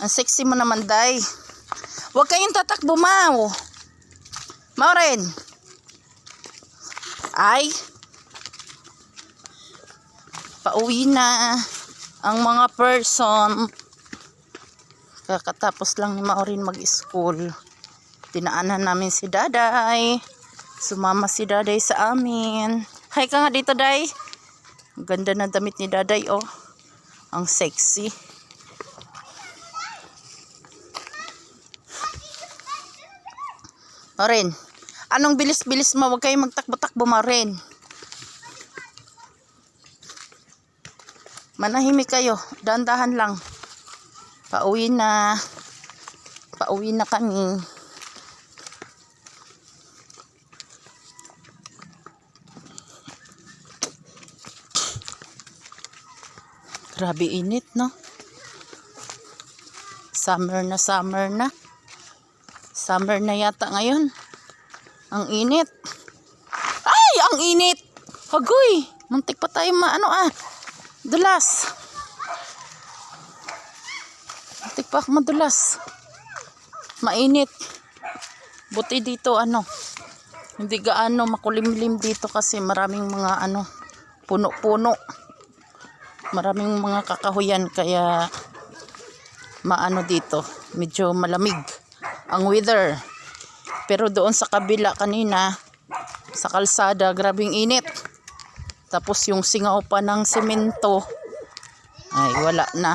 Ang sexy mo naman, day. Huwag kayong tatakbo, Mau. Maureen. Ay. Pauwi na ang mga person. Kakatapos lang ni Maureen mag-school. Tinaanan namin si Daday. Sumama si Daday sa amin. Hi ka nga dito, Day. Ang ganda na damit ni Daday, oh. Ang sexy. Maureen, anong bilis-bilis mo? Huwag kayong magtakbo-takbo, Maureen. Manahimik kayo. Dahan-dahan lang. Pauwi na. Pauwi na kami. Grabe init, no? Summer na, summer na. Summer na yata ngayon. Ang init. Ay, ang init. Hagoy. Muntik pa tayo dulas. Muntik pa madulas. Mainit. Buti dito hindi gaano makulimlim dito kasi maraming mga puno-puno. Maraming mga kakahuyan kaya dito. Medyo malamig ang weather. Pero doon sa kabila kanina sa kalsada, grabing init. Tapos yung singaw pa ng semento ay wala na.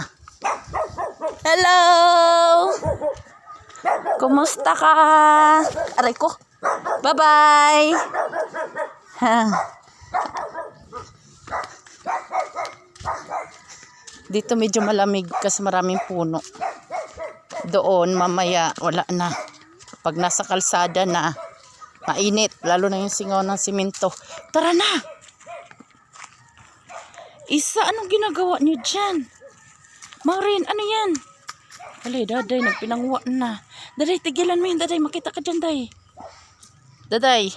Hello! Kumusta ka? Aray ko. Bye-bye! Dito medyo malamig kasi maraming puno. Doon mamaya wala na. Pag nasa kalsada na, mainit. Lalo na yung singaw ng simento. Tara na! Isa, anong ginagawa niyo dyan? Maureen, ano yan? Alay, Daday, nagpinangwa na. Daday, tigilan mo yun, Daday. Makita ka dyan, Day. Daday.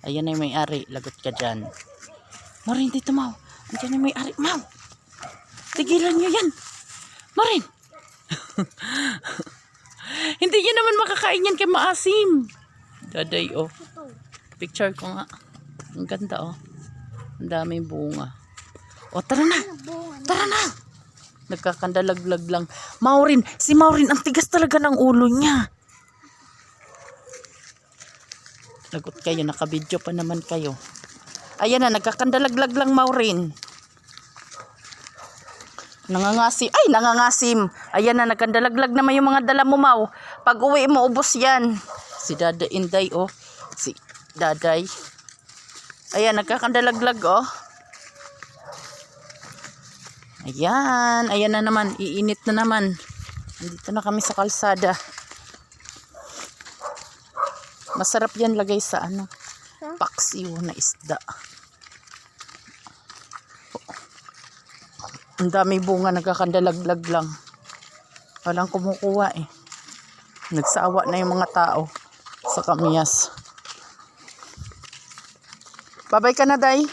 Ayan na yung may-ari. Lagot ka dyan. Maureen, dito, Mau. Andiyan na yung may-ari. Mau! Tigilan niyo yan. Maureen! Hindi niya naman makakain yan kay maasim. Daday, oh. Picture ko nga. Ang ganda, oh. Ang daming bunga. O, tara na. Tara na. Nagkakandalaglag lang. Maureen. Si Maureen, ang tigas talaga ng ulo niya. Lagot kayo. Nakabidyo pa naman kayo. Ayan na. Nagkakandalaglag lang, Maureen. Nangangasim. Ay, nangangasim. Ayan na, nagkandalaglag naman yung mga dala mo, Mau. Pag uwi mo, ubos yan. Si Daday, Inday, oh. Si Daday. Ayan, nagkakandalaglag, oh. Ayan. Ayan na naman. Iinit na naman. Nandito na kami sa kalsada. Masarap yan lagay sa paksiw na isda. Ang dami bunga, nagkakandalaglag lang. Walang kumukuha eh. Nagsawa na yung mga tao sa kamyas. Babay ka na, Day.